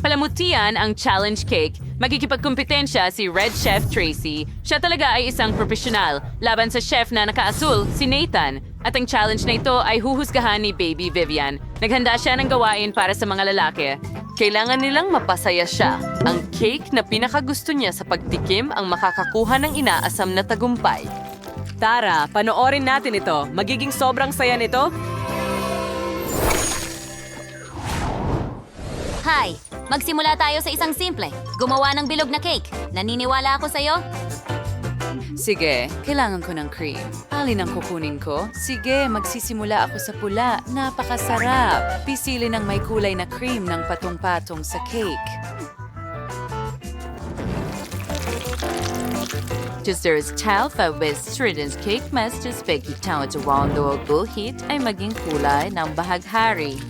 Palamutian ang challenge cake. Magkikipagkumpetensya si Red Chef Tracy. Siya talaga ay isang profesional. Laban sa chef na nakaasul, si Nathan. At ang challenge na ito ay huhusgahan ni Baby Vivian. Naghanda siya ng gawain para sa mga lalaki. Kailangan nilang mapasaya siya. Ang cake na pinakagusto niya sa pagtikim ang makakakuha ng inaasam na tagumpay. Tara, panoorin natin ito. Magiging sobrang saya nito. Hi! Magsimula tayo sa isang simple. Gumawa ng bilog na cake. Naniniwala ako sa'yo? Sige, kailangan ko ng cream. Alin ang kukunin ko? Sige, magsisimula ako sa pula. Napakasarap. Pisili ng may kulay na cream ng patong-patong sa cake. There's Talfa with Strident's cake masters Becky Town to round the bullheat ay maging kulay ng bahaghari.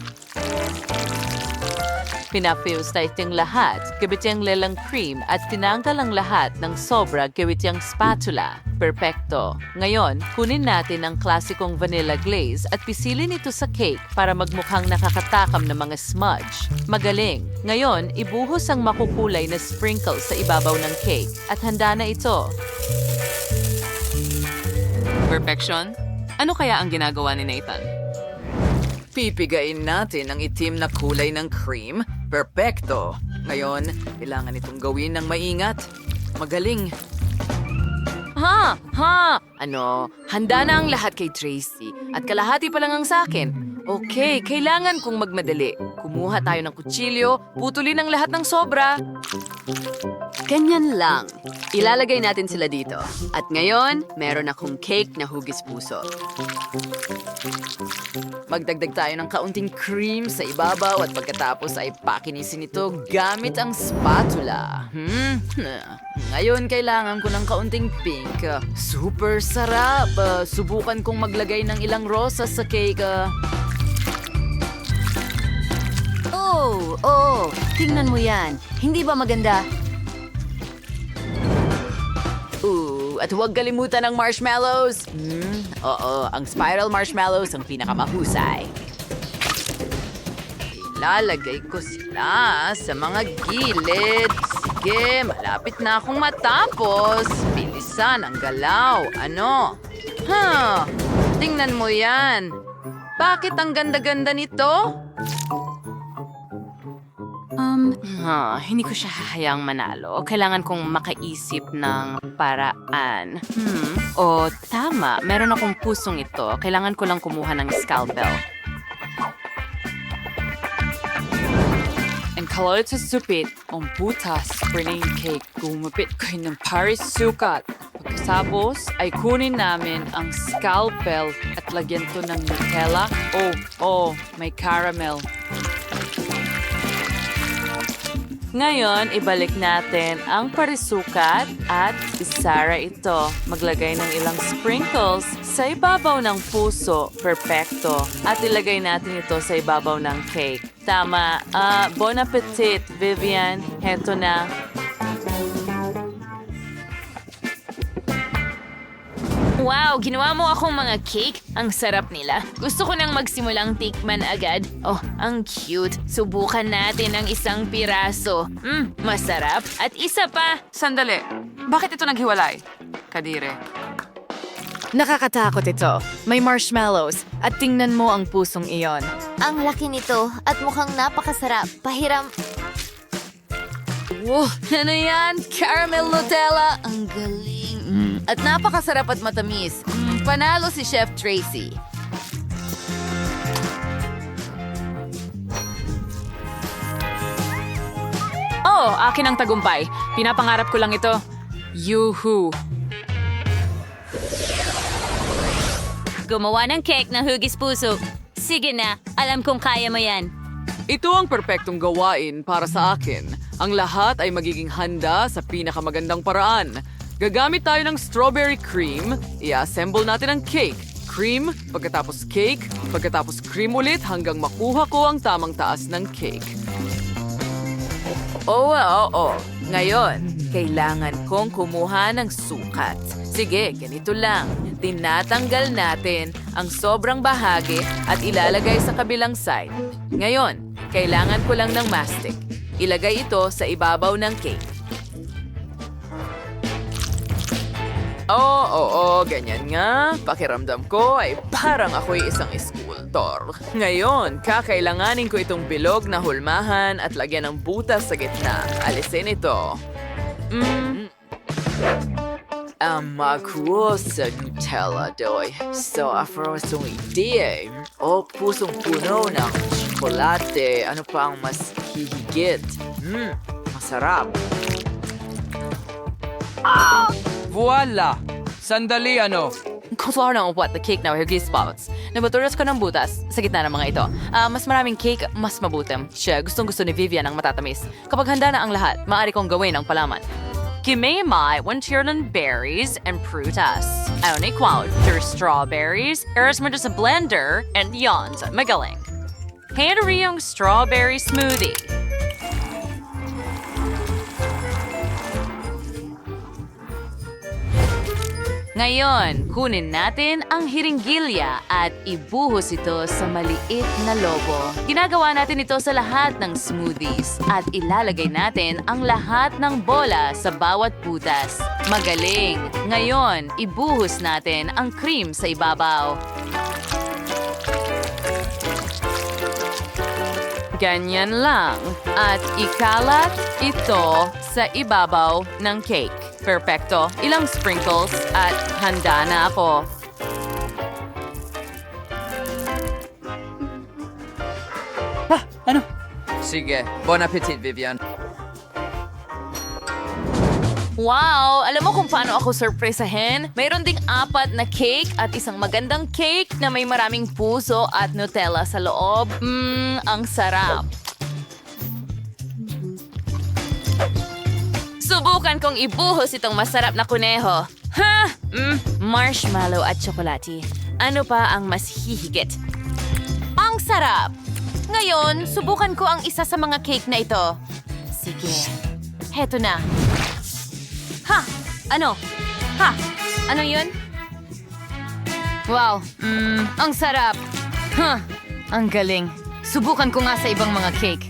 Pinapiyos na itong lahat, gawit yung lelang cream at tinanggal ang lahat ng sobra gawit yung spatula. Perfecto. Ngayon, kunin natin ang klasikong vanilla glaze at pisilin ito sa cake para magmukhang nakakatakam na mga smudge. Magaling. Ngayon, ibuhos ang makukulay na sprinkles sa ibabaw ng cake at handa na ito. Perfection? Ano kaya ang ginagawa ni Nathan? Pipigain natin ang itim na kulay ng cream. Perpekto! Ngayon, kailangan itong gawin ng maingat. Magaling. Ano, handa na ang lahat kay Tracy at kalahati pa lang ang sakin. Okay, kailangan kong magmadali. Kumuha tayo ng kutsilyo, putulin ang lahat ng sobra. Ganyan lang. Ilalagay natin sila dito. At ngayon, meron akong cake na hugis puso. Magdagdag tayo ng kaunting cream sa ibabaw at pagkatapos ay pakinisin ito gamit ang spatula. Ngayon, kailangan ko ng kaunting pink. Super sarap! Subukan kong maglagay ng ilang rosas sa cake. Oh, tingnan mo yan. Hindi ba maganda? At huwag kalimutan ng marshmallows. Oo, ang spiral marshmallows ang pinakamahusay. Ilalagay ko sila sa mga gilid. Sige, malapit na akong matapos. Bilisan ang galaw. Ano? Tingnan mo yan. Bakit ang ganda-ganda nito? Hindi ko siya hahayaang manalo. Kailangan kong makaisip ng paraan. Tama. Meron akong pusong ito. Kailangan ko lang kumuha ng scalpel. Ang kalot sa supit, ang butas, spring cake, gumapit ko ng Paris sukat. Pagkasapos ay kunin namin ang scalpel at lagyan to ng Nutella. May caramel. Ngayon, ibalik natin ang parisukat at isara ito. Maglagay ng ilang sprinkles sa ibabaw ng puso. Perfecto. At ilagay natin ito sa ibabaw ng cake. Tama. Bon appetit, Vivian. Heto na. Wow, ginawa mo akong mga cake. Ang sarap nila. Gusto ko nang magsimulang tikman agad. Oh, ang cute. Subukan natin ang isang piraso. Masarap. At isa pa. Sandali. Bakit ito naghiwalay? Kadire. Nakakatakot ito. May marshmallows. At tingnan mo ang pusong iyon. Ang laki nito at mukhang napakasarap. Pahiram. Wow, ano yan? Caramel Nutella. Ang galing. At napakasarap at matamis. Panalo si Chef Tracy. Akin ang tagumpay. Pinapangarap ko lang ito. Yuhu! Gumawa ng cake na hugis puso. Sige na, alam kong kaya mo yan. Ito ang perpektong gawain para sa akin. Ang lahat ay magiging handa sa pinakamagandang paraan. Gagamit tayo ng strawberry cream, i-assemble natin ang cake. Cream, pagkatapos cake, pagkatapos cream ulit hanggang makuha ko ang tamang taas ng cake. Ngayon, kailangan kong kumuha ng sukat. Sige, ganito lang. Tinatanggal natin ang sobrang bahagi at ilalagay sa kabilang side. Ngayon, kailangan ko lang ng mastic. ilagay ito sa ibabaw ng cake. Oo, ganyan nga. Pakiramdam ko ay parang ako'y isang sculptor. Ngayon, kakailanganin ko itong bilog na hulmahan at lagyan ng butas sa gitna. Alisin ito. Ang makuha sa Nutella doy. So, afrosong idea. O pusong puno ng tsokolate. Ano pa ang mas hihigit? Masarap. Voila! Sandali ano? Kutular ng upuat na cake na hugis spots. Nabaturas ko ng butas sa gitna ng mga ito. Mas maraming cake, mas mabutim. Siya, gustong-gusto ni Vivian ang matatamis. Kapag handa na ang lahat, maaari kong gawin ang palaman. Kimemai, wantiran berries and prutas. Auni quote, there's strawberries, eras mo sa blender, and yawns, magaling. Henry yung strawberry smoothie. Ngayon, kunin natin ang hiringgilya at ibuhos ito sa maliit na lobo. Ginagawa natin ito sa lahat ng smoothies at ilalagay natin ang lahat ng bola sa bawat butas. Magaling! Ngayon, ibuhos natin ang cream sa ibabaw. Ganyan lang. At ikalat ito sa ibabaw ng cake. Perfecto. Ilang sprinkles at handa na ako. Sige, bon appetit, Vivian. Wow! Alam mo kung paano ako sorpresahin? Mayroon ding 4 na cake at isang magandang cake na may maraming puso at Nutella sa loob. Ang sarap. Subukan kong ibuhos itong masarap na kuneho. Ha? Marshmallow at tsokolate. Ano pa ang mas hihigit? Ang sarap! Ngayon, subukan ko ang isa sa mga cake na ito. Sige. Heto na. Ha! Ano? Ha! Ano yun? Wow! Ang sarap! Huh! Ang galing. Subukan ko nga sa ibang mga cake.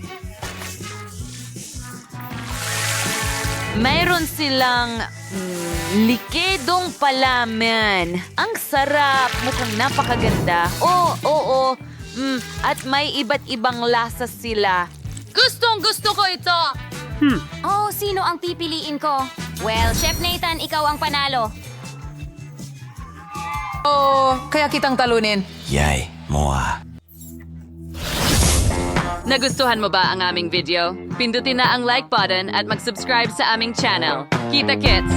Mayroon silang likedong palaman. Ang sarap! Mukhang napakaganda. Oo. At may iba't ibang lasa sila. Gustong-gusto ko ito! Oh, sino ang pipiliin ko? Well, Chef Nathan, ikaw ang panalo. Kaya kitang talunin. Yay, moa. Nagustuhan mo ba ang aming video? Pindutin na ang like button at mag-subscribe sa aming channel. Kita kits!